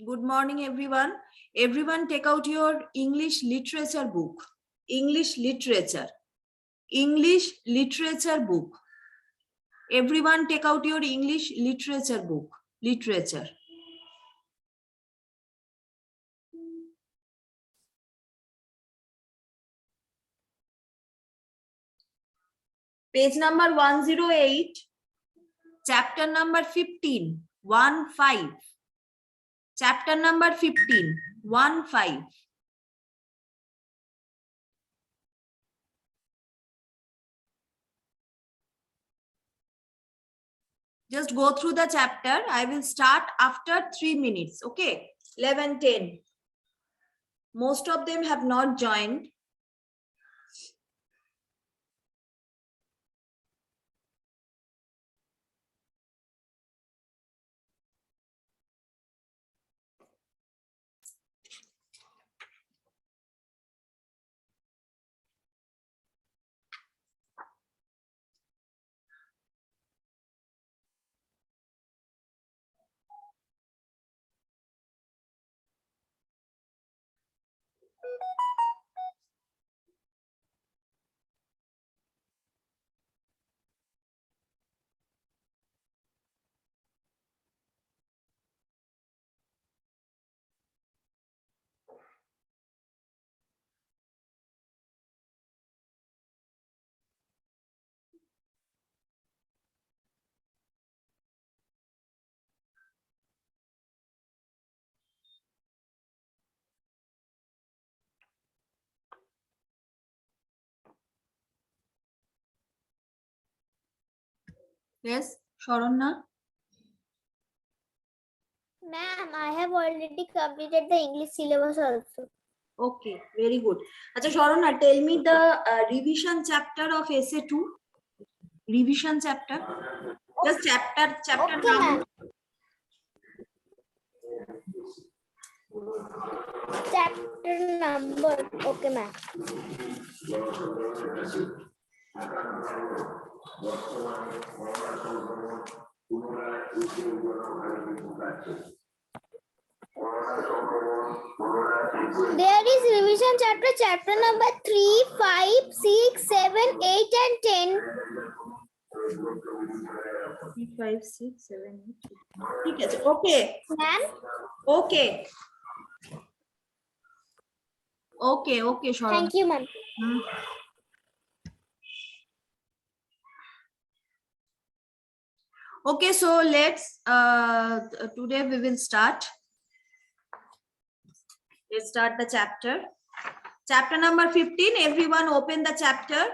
Good morning, everyone. Everyone take out your English literature book. English literature. English literature book. Everyone take out your English literature book. Literature. Page number 108. Chapter number 15. 1-5. Chapter number 15. 1-5. Just go through the chapter. I will start after 3 minutes. Okay. 11-10. Most of them have not joined. Yes, Sharonna? Ma'am, I have already completed the English syllabus also. Okay, very good. Acha, Sharonna, tell me the revision chapter of essay 2. Revision chapter. Just chapter Okay, number. ma'am. Chapter number. Okay, ma'am. There is revision chapter number 3, 5, 6, 7, 8 and 10. 3, 5, 6, 7, 8. Okay. Ma'am? Okay. Okay, okay, Sharonna. Thank you, ma'am. Okay, so let's today we will start. Let's start the chapter. Chapter number 15. Everyone open the chapter.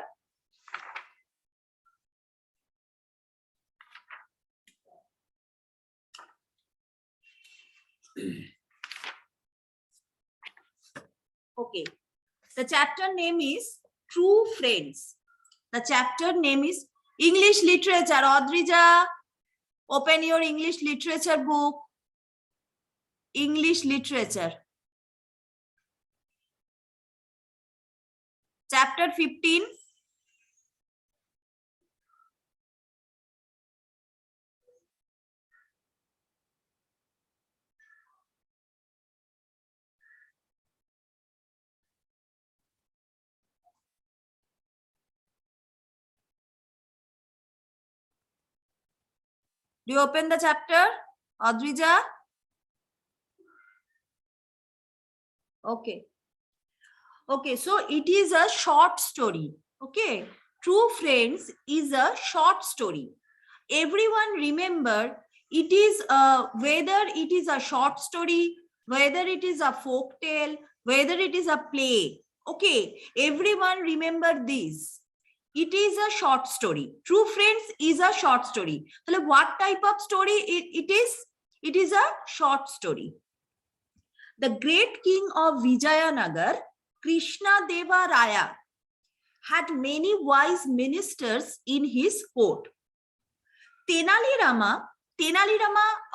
Okay. The chapter name is True Friends. The chapter name is English Literature. Audrija, open your English Literature book. English Literature. Chapter 15. Do you open the chapter, Audrija? Okay. Okay, so it is a short story. Okay. True Friends is a short story. Everyone remember, it is whether it is a short story, whether it is a folk tale, whether it is a play. Okay, everyone remember this. It is a short story. True Friends is a short story. So what type of story it is? It is a short story. The great king of Vijayanagar, Krishna Deva Raya, had many wise ministers in his court. Tenali Rama,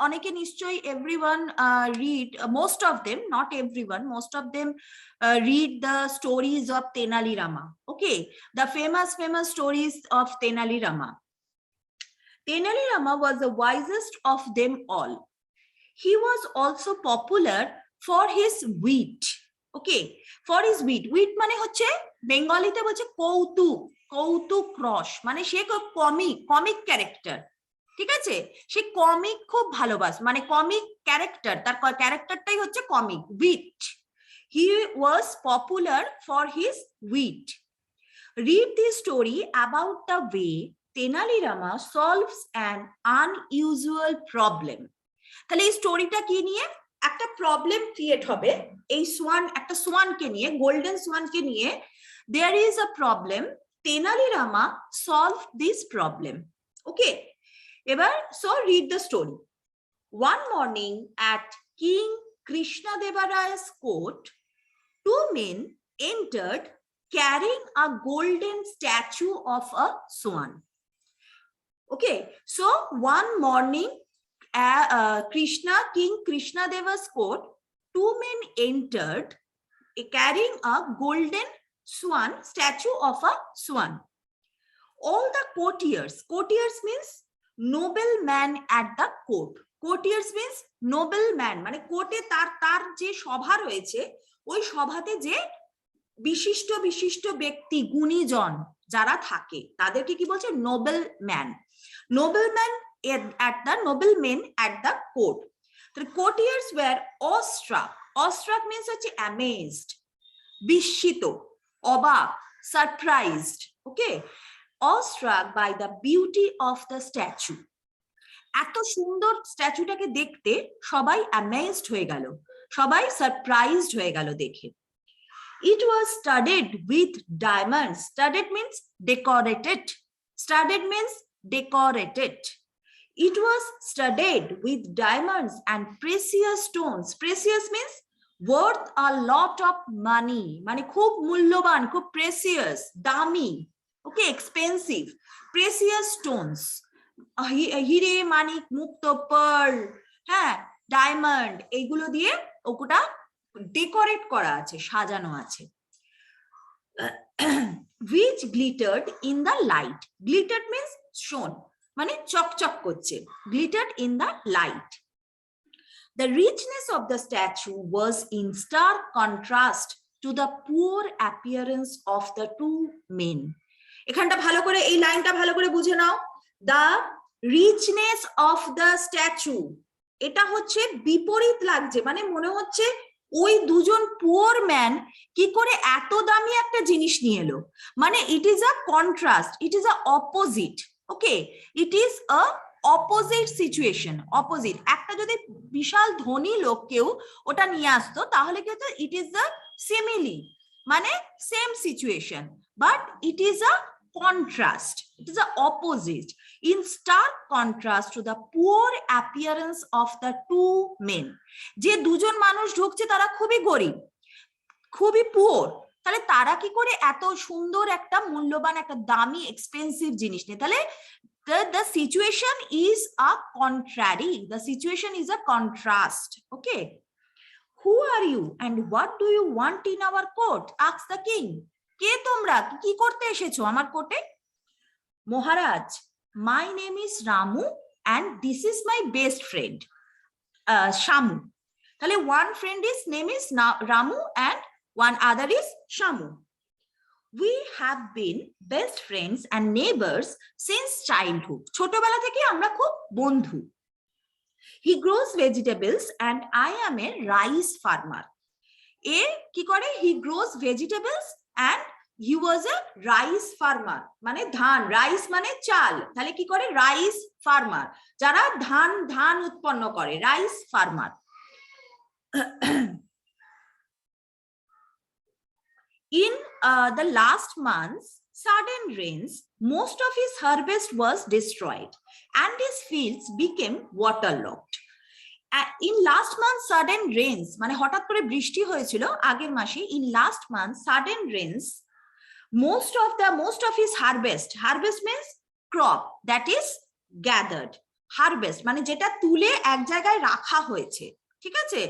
oneke nishchoy everyone read, most of them, not everyone, most of them read the stories of Tenali Rama. Okay, the famous stories of Tenali Rama. Tenali Rama was the wisest of them all. He was also popular for his wit. Okay, for his wit. Wit মানে হচ্ছে বেঙ্গলিতে বলছে কৌতুক, কৌতুক রস, মানে সে comic character. ঠিক আছে, সে comic খুব ভালোবাস, মানে কমিক ক্যারেক্টার, তার ক্যারেক্টারটাই হচ্ছে comic, wit. He was popular for his wit. Read the story about the way Tenali Rama solves an unusual problem. তাহলে এই স্টোরিটা কি নিয়ে? একটা প্রবলেম ক্রিয়েট হবে, এই একটা সোয়ানকে নিয়ে, গোল্ডেন সোয়ানকে নিয়ে। There is a problem, Tenali Rama solve this problem. Okay, এবার so read the story. One morning at King Krishnadevaraya's court, two men entered carrying a golden statue of a swan. Okay, so one morning, King Krishnadeva's court, two men entered carrying a golden swan, statue of a swan. All the courtiers means nobleman at the court. Courtiers means nobleman, মানে কোর্টে তার যে সভা রয়েছে, ওই সভাতে যে বিশিষ্ট বিশিষ্ট ব্যক্তি, গুণীজন যারা থাকে, তাদেরকে কি বলছে? Nobleman. Nobleman at the noblemen at the court. The courtiers were awestruck. Awestruck means হচ্ছে amazed, বিস্মিত, অবাক, surprised. Okay, awestruck by the beauty of the statue. এত সুন্দর স্ট্যাচুটাকে দেখতে সবাই amazed হয়ে গেল, সবাই সারপ্রাইজড হয়ে গেল দেখে। It was studded with diamonds. Studded means decorated. Studded means decorated. It was studded with diamonds and precious stones. Precious means worth a lot of money. মানে খুব মূল্যবান, খুব precious, দামি, okay, expensive. Precious stones. হিরে, মানিক, মুক্ত, pearl, হ্যাঁ, diamond, এগুলো দিয়ে ওটা ডেকোরেট করা আছে, সাজানো আছে। which glittered in the light. Glittered means shone, মানে চকচক করছে, glittered in the light. The richness of the statue was in stark contrast to the poor appearance of the two men. এখানটা ভালো করে, এই লাইনটা ভালো করে বুঝে নাও। The richness of the statue, এটা হচ্ছে বিপরীত লাগছে, মানে মনে হচ্ছে ওই দুজন পুয়ার ম্যান কি করে এত দামি একটা জিনিস নিয়ে এলো, মানে it is a contrast, it is a opposite. Okay, it is a opposite situation, opposite. একটা যদি বিশাল ধনী লোক কেউ ওটা নিয়ে আসতো, তাহলে কি হতো? ইট ইজ দ্য সিমিলি, মানে same situation, but it is a contrast, it is the opposite, in stark contrast to the poor appearance of the two men. যে দুজন মানুষ ঢুকছে তারা খুবই গরিব, খুবই পুয়ার, তাহলে তারা কি করে এত সুন্দর একটা মূল্যবান একটা দামি এক্সপেন্সিভ জিনিস নেয়? তাহলে the situation is a contrary, the situation is a contrast. Okay, who are you and what do you want in our court? Asked the king. কে তোমরা, কি করতে এসেছো আমার কোর্টে? মহারাজ, my name is Ramu and this is my best friend Shamu. তাহলে one friend is name is Ramu and one other is Shamu. We have been best friends and neighbors since childhood. ছোটবেলা থেকে আমরা খুব বন্ধু। He grows vegetables and I am a rice farmer. এ কি করে? He grows vegetables and he was a rice farmer, মানে ধান, rice মানে চাল, তাহলে কি করে? রাইস ফার্মার, যারা ধান উৎপন্ন করে, rice farmer. In the last month's sudden rains, most of his harvest was destroyed and his fields became waterlogged. In last month sudden rains, মানে হঠাৎ করে বৃষ্টি হয়েছিল আগের মাসে, in last month sudden rains, most of his harvest means crop that is gathered, harvest মানে যেটা তুলে এক জায়গায় রাখা হয়েছে, ঠিক আছে?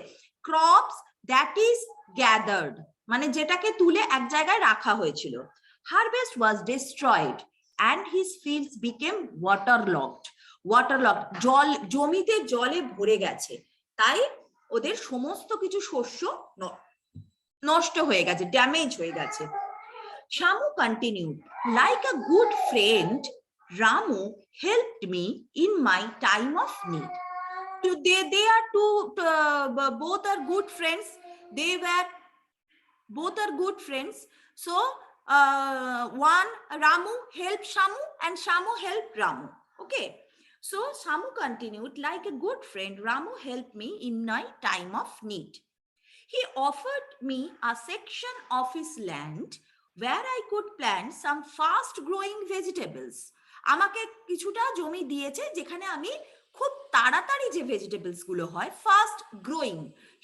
crops that is gathered মানে যেটাকে তুলে এক জায়গায় রাখা হয়েছিল। harvest was destroyed and his fields became waterlogged. জল, জমিতে জলে ভরে গেছে, তাই ওদের সমস্ত কিছু শস্য নষ্ট হয়ে গেছে, ড্যামেজ হয়ে গেছে। Shamu continued, like a good friend, Ramu helped me in my time of need. They are two, both are good friends. Both are good friends. So one, Ramu helped Shamu and Shamu helped Ramu. Okay. So Shamu continued, like a good friend, Ramu helped me in my time of need. He offered me a section of his land where I could plant some fast growing vegetables. আমাকে কিছুটা জমি দিয়েছে যেখানে আমি খুব তাড়াতাড়ি যে vegetables গুলো হয়, ফাস্ট গ্রোয়িং,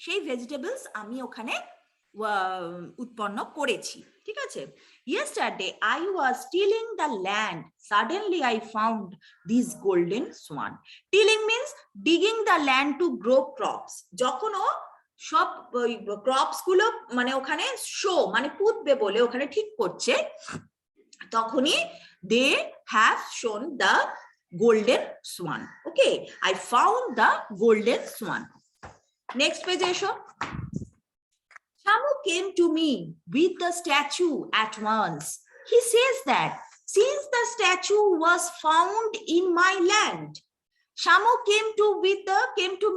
সেই ভেজিটেবলস আমি ওখানে উৎপন্ন করেছি। ঠিক আছে। Yesterday I was tilling the land. Suddenly I found this golden swan. Tilling means digging the land to grow crops. যখন ও সব ক্রপস গুলো মানে ওখানে শো মানে পুঁতবে বলে ওখানে ঠিক করছে, তখনই they have shown the golden swan. Okay, I found the golden swan. Next page এসো। Shamu came to me with the statue at once. He says that since the statue was found in my land, Shamu came to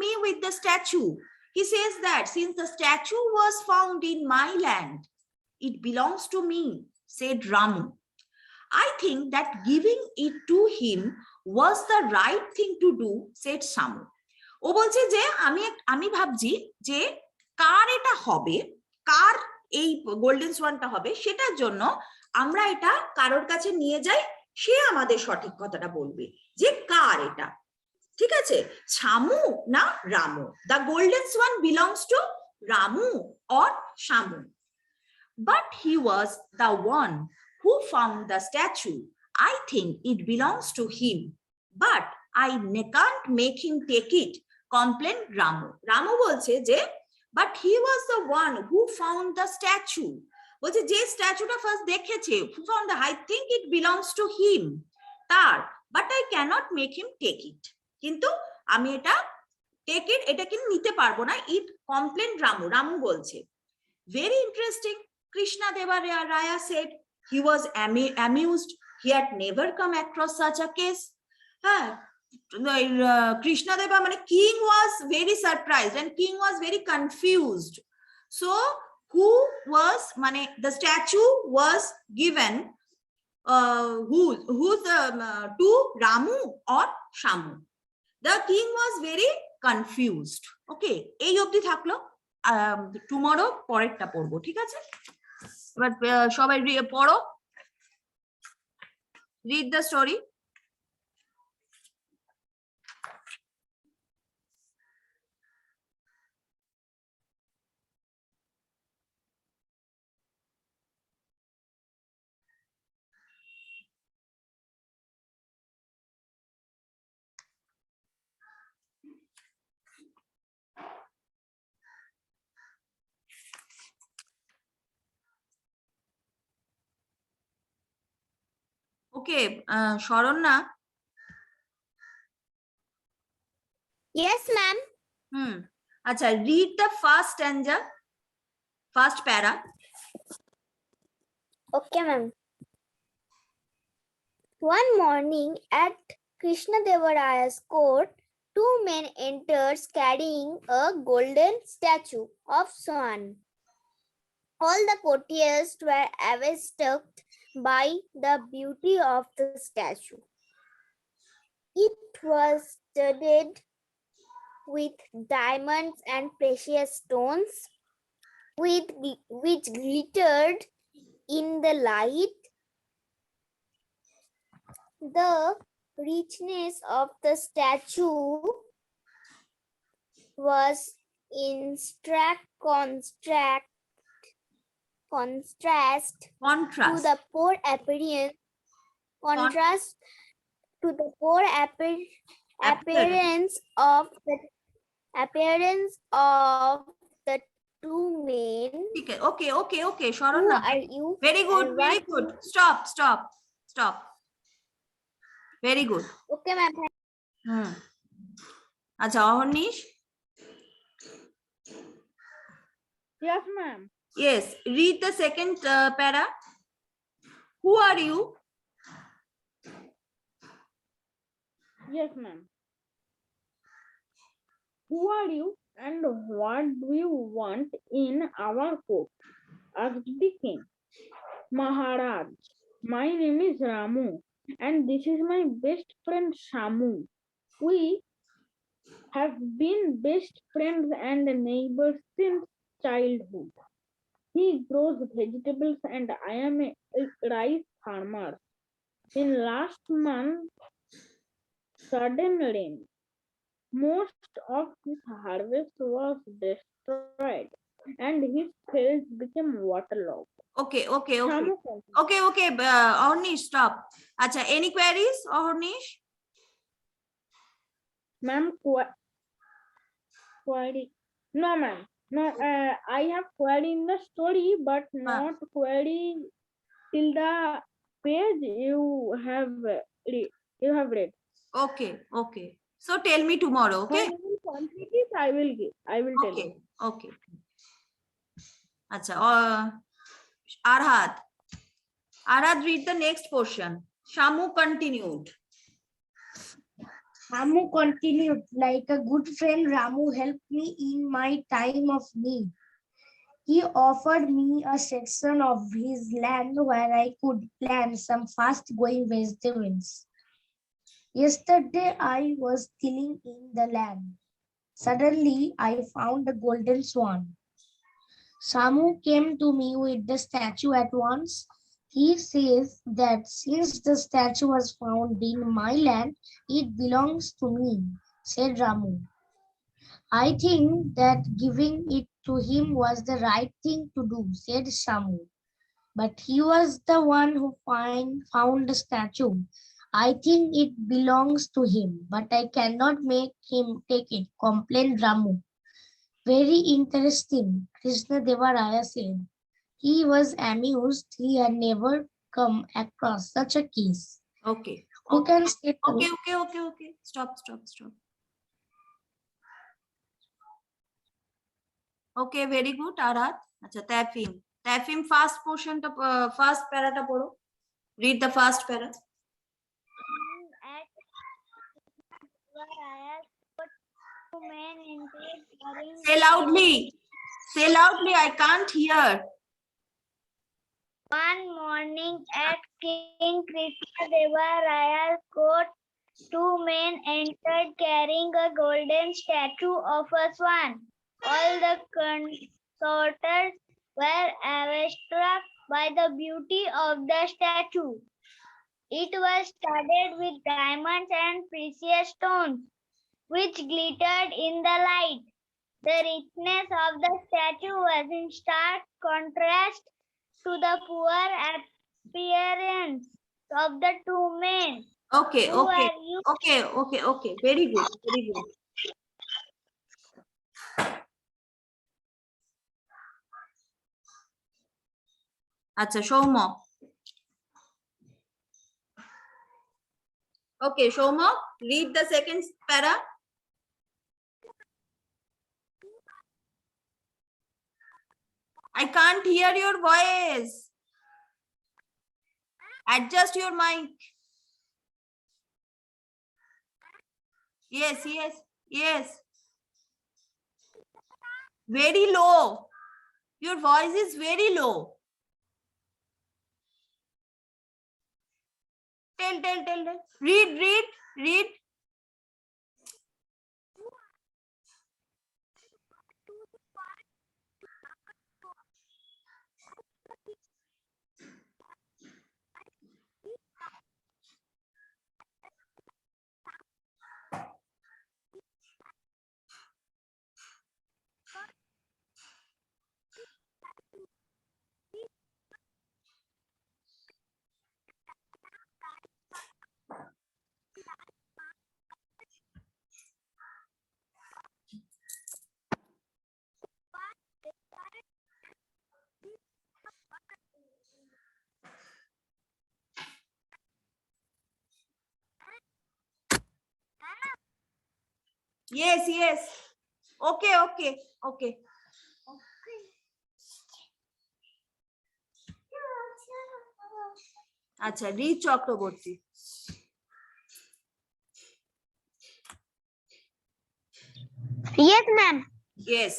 me with the statue. He says that since the statue was found in my land, it belongs to me, said Ramu. I think that giving it to him was the right thing to do, said Shamu. ও বলছে যে আমি ভাবছি যে কার এটা হবে, কার এই golden সোয়ানটা হবে, সেটার জন্য আমরা এটা কারোর কাছে নিয়ে যাই, সে আমাদের সঠিক কথাটা বলবে যে কার এটা। ঠিক আছে, Shamu না Ramu. The golden swan belongs to Ramu or Shamu. But he was the one who found the statue. I think it belongs to him. But I can't make him take it, complained Ramu. Ramu বলছে যে but he was the one who found the statue. বলছে যে স্ট্যাচুটা first দেখেছে, who found the, I think it belongs to him, তার, but I cannot make him take it. কিন্তু আমি এটা এটাকে নিতে পারবো না, ইট কমপ্লেন রামু বলছে। ভেরি ইন্টারেস্টিং, কৃষ্ণা দেবা Raya said he was amused, he had never come across such a case. হ্যাঁ, কৃষ্ণা দেবা মানে king was very surprised and king was very confused. So who was মানে the statue was given to Ramu or Shamu. The king was very confused. Okay, এই অবধি থাকলো। Tomorrow পরেরটা পড়বো, ঠিক আছে? এবার সবাই পড়ো, read the story. Okay, Sharonna. Yes, ma'am. Acha, read the first stanza, first para. Okay, ma'am. One morning at Krishnadevaraya's court, two men entered carrying a golden statue of swan. All the courtiers were awestruck by the beauty of the statue. It was studded with diamonds and precious stones, which glittered in the light. The richness of the statue was in stark contrast to the poor appearance of the two men. Okay, Sharonna. Very good. Stop. Very good. Okay, ma'am. আচ্ছা, অহর্নিশ। Yes, ma'am. Yes, read the second para. Who are you? Yes, ma'am. Who are you and what do you want in our court? Asked the king. Maharaj, my name is Ramu and this is my best friend Shamu. We have been best friends and neighbors since childhood. He grows vegetables and I am a rice farmer. In last month, sudden rain, most of his harvest was destroyed and his fields became waterlogged. Okay, okay, okay. Shamu continued. Okay, Ornish, stop. Acha, any queries, Ornish? Ma'am, query. No, ma'am. No, I have query in the story, but not query till the page you have read. You have read. Okay, okay. So tell me tomorrow, When okay? you will complete it, I will give. I will tell you. Okay, okay. Acha, Arhat. Arhat, read the next portion. Shamu continued. Ramu continued, like a good friend, Ramu helped me in my time of need. He offered me a section of his land where I could plant some fast-growing vegetables. Yesterday, I was tilling in the land. Suddenly, I found a golden swan. Samu came to me with the statue at once. He says that since the statue was found in my land, it belongs to me, said Ramu. I think that giving it to him was the right thing to do, said Shamu. But he was the one who found the statue. I think it belongs to him, but I cannot make him take it, complained Ramu. Very interesting, Krishna Deva Raya said. He was amused he had never come across such a case. Okay. Who Okay. can state Okay. Stop. Okay, very good, Arhat. Acha, Tafim. Tafim, fast portion, fast para poro. Read the fast para. Say loudly. I can't hear. One morning at King Krishna Deva Raya's court, two men entered carrying a golden statue of a swan. All the consorters were awestruck by the beauty of the statue. It was studded with diamonds and precious stones, which glittered in the light. The richness of the statue was in stark contrast to the poor appearance of the two men. Okay. Who are you? Okay. Very good. Acha, Shoma. Okay, Shoma, read the second para. I can't hear your voice. Adjust your mic. Yes. Very low. Your voice is very low. Tell. Read. Yes. Okay. আচ্ছা, রিচ Chakraborty. Yes, ma'am. Yes.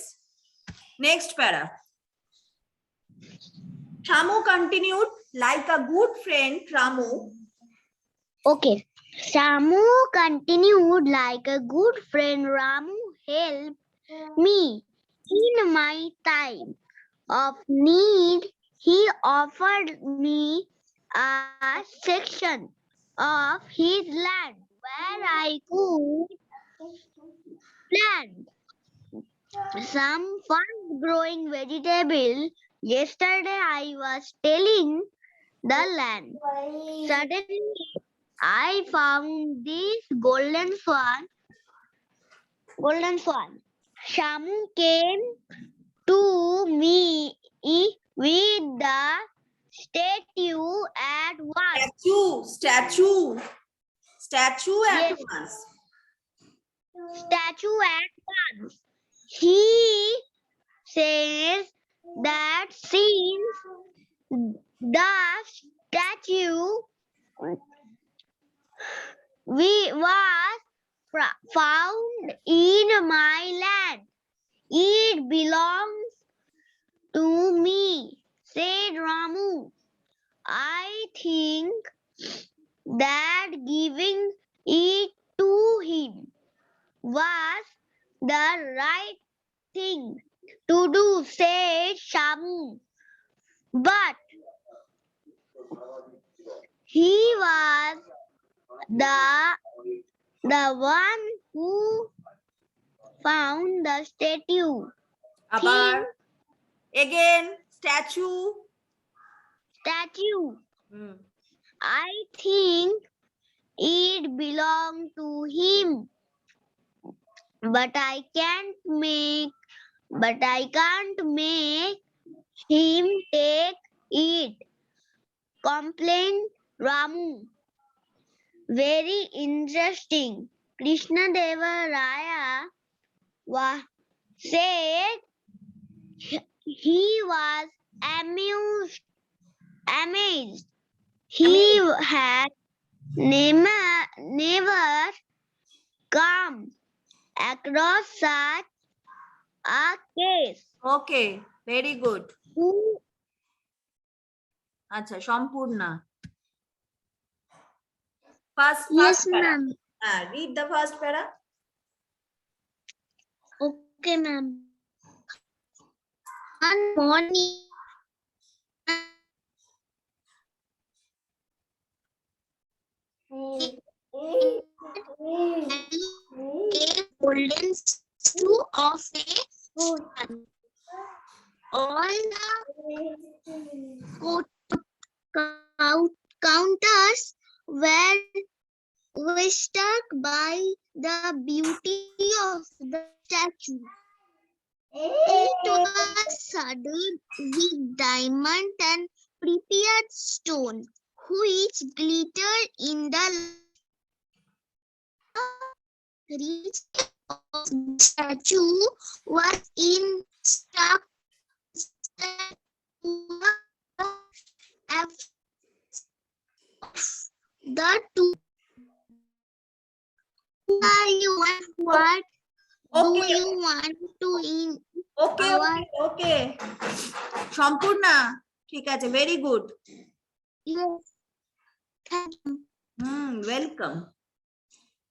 Next para. Shamu continued, like a good friend, Ramu. Okay. Shamu continued, like a good friend. Ramu helped me in my time of need. He offered me a section of his land where I could plant some fast growing vegetable. Yesterday I was tilling the land. Suddenly I found this golden swan. Shamu came to me with the statue at once. Statue at Yes. once. Statue at once. He says that since the statue was found in my land, it belongs to me, said Ramu. I think that giving it to him was the right thing to do, said Shamu. But he was the one who found the statue. আবার again statue. Hmm. I think it belonged to him, but I can't make him take it, complained Ramu. Very interesting. Krishna Deva Raya said he was amazed. He had never come across such a case. Okay, very good. Who- আচ্ছা, Sampurna. First Yes, para. ma'am. Read the first para. Okay, ma'am. One morning, a golden statue of a swan. All the counters were struck by the beauty of the statue. It was studded with diamond and prepared stone, which glittered in the reach of the statue was in stark the two. What do Okay, you want to in okay, our- okay. Sampurna, ঠিক আছে, very good. Yes. Thank you. Welcome.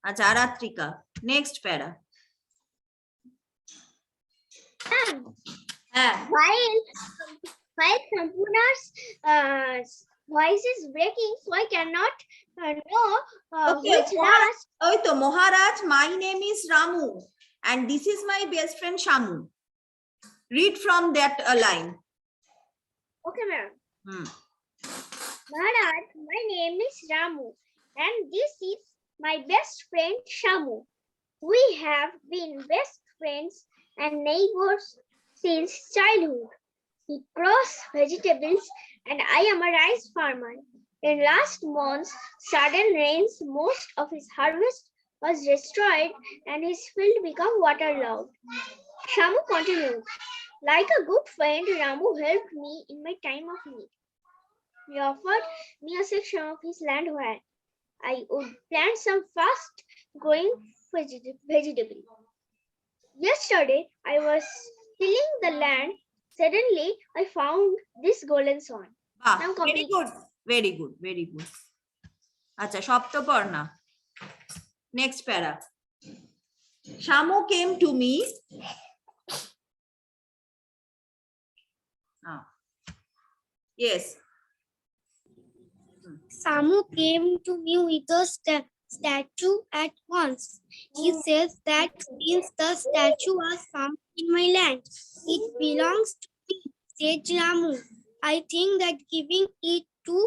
আচ্ছা, Aratrika, next প্যারা। হ্যাঁ, While Sampurna's voice is breaking, so I cannot know Okay, which what? last. ওই তো মহারাজ, my name is Ramu and this is my best friend Shamu. Read from that line. Okay, ma'am. Hmm. Maharaj, my name is Ramu, and this is my best friend Shamu. We have been best friends and neighbors since childhood. He grows vegetables, and I am a rice farmer. In last month's sudden rains, most of his harvest was destroyed, and his field became waterlogged. Shamu continued, like a good friend, Ramu helped me in my time of need. He offered me a section of his land where I would plant some fast-growing vegetable. Yesterday, I was tilling the land. Suddenly, I found this golden swan. বাহ, I'm very complete. Good, very good, very good. আচ্ছা, Saptaparna, next প্যারা। Shamu came to me. Yes. Samu came to me with a statue at once. He says that since the statue was found in my land, it belongs to me, said Ramu. I think that giving it to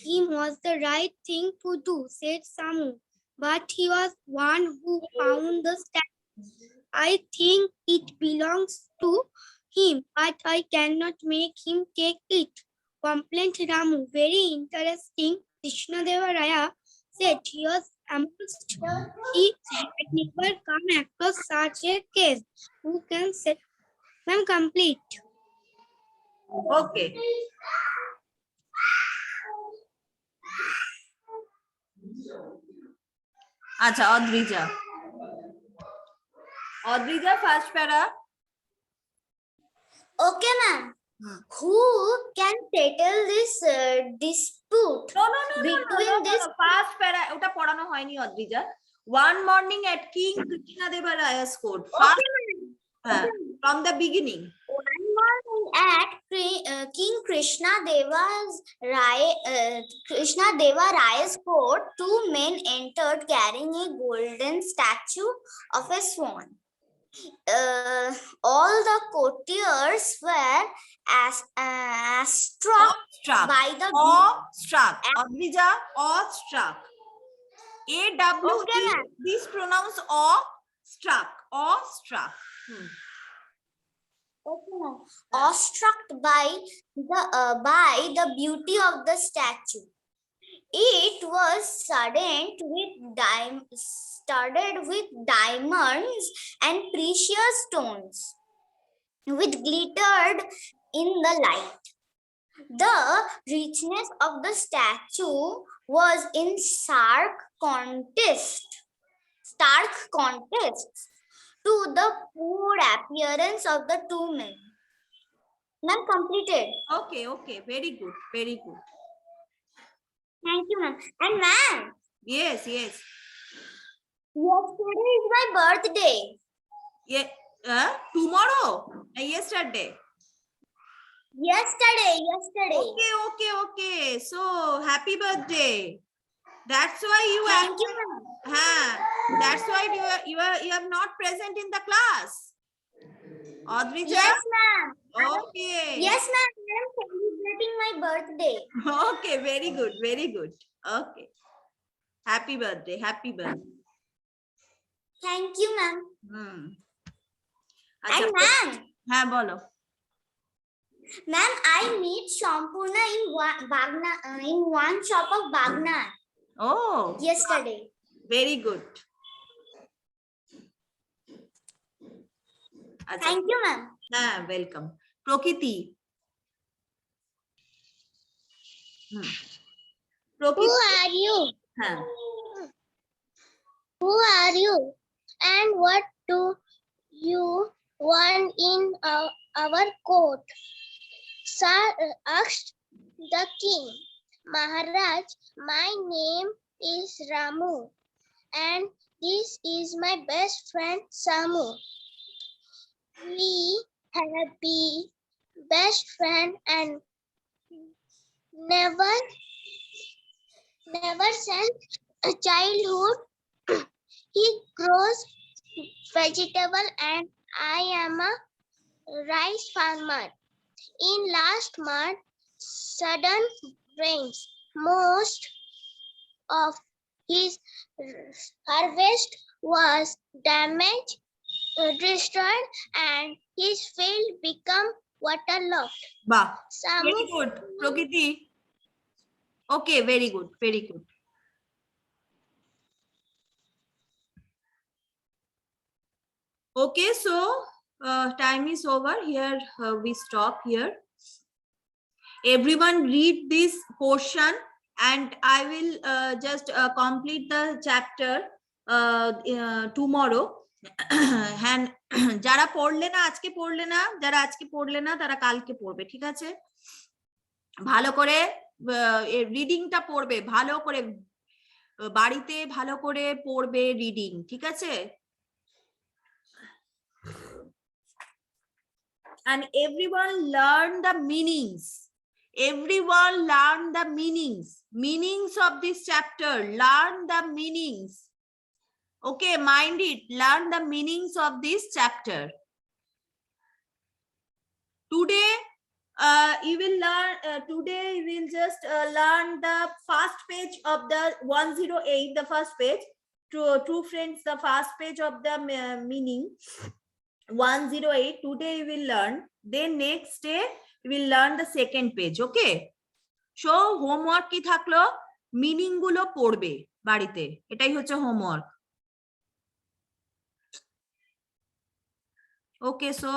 him was the right thing to do, said Samu. But he was one who found the statue. I think it belongs to him, but I cannot make him take it, complained Ramu. Very interesting, Krishnadeva Raya said he was amazed. He had never come across such a case. Who can say? I'm complete. Okay. আচ্ছা, Adrija. Adrija, first প্যারা। Okay, ma'am. Who can settle this dispute No, no, no, no, between no, no, this? no. First para, ওটা পড়ানো হয়নি Adrija. One morning at King Krishnadeva Raya's court. First, from the beginning. One morning at King Krishna Deva Raya's court, two men entered carrying a golden statue of a swan. All the courtiers were struck Awestruck. by the Awestruck. Advija, awestruck. A-W-E, Okay, ma'am. this pronounced awestruck. Awestruck. awestruck by the beauty of the statue. It was studded with diamonds and precious stones, which glittered in the light. The richness of the statue was in stark contrast to the poor appearance of the two men. Ma'am, completed. Okay, okay. Very good. Very good. Thank you, ma'am. And ma'am, Yes, yes. yesterday is my birthday. Yeah. Tomorrow? Yesterday? Yesterday. Okay, okay, okay. So, happy birthday. That's why you Thank you, ma'am. That's why you are not present in the class. Adrija? Yes, ma'am. Okay. Yes, ma'am. I am celebrating my birthday. Okay, very good, very good. Okay. Happy birthday, happy birthday. Thank you, ma'am. আচ্ছা, And ma'am, হ্যাঁ বলো। ma'am, I meet Shampurna in one shop of Bagna Oh, yesterday. very good. আচ্ছা, Thank you, ma'am. হ্যাঁ, welcome. প্রকৃতি। Who প্রকৃতি, are you? হ্যাঁ। Who are you? And what do you want in our court? Sir asked the king. Maharaj, my name is Ramu, and this is my best friend Samu. We have been best friend and never since childhood. He grows vegetable and I am a rice farmer. In last month, sudden rains, most of his harvest was damaged, destroyed, and his field become waterlogged. বাহ, Samu, very good. প্রকৃতি। Okay, very good, very good. Okay, so time is over. Here we stop here. Everyone read this portion and I will just complete the chapter tomorrow. হ্যাঁ, যারা পড়লে না আজকে পড়লে না, যারা আজকে পড়লে না তারা কালকে পড়বে, ঠিক আছে? ভালো করে রিডিংটা পড়বে, ভালো করে বাড়িতে ভালো করে পড়বে রিডিং, ঠিক আছে? And everyone learn the meanings. Everyone learn the meanings of this chapter. Learn the meanings. Okay, mind it. Learn the meanings of this chapter. Today, you will learn. Today, you will just learn the first page of the 108. The first page. True friends, the first page of the meaning. 108. Today, you will learn. Then next day, you will learn the second page. Okay. So homework কি থাকলো? Meaning গুলো পড়বে বাড়িতে, এটাই হচ্ছে homework. Okay, so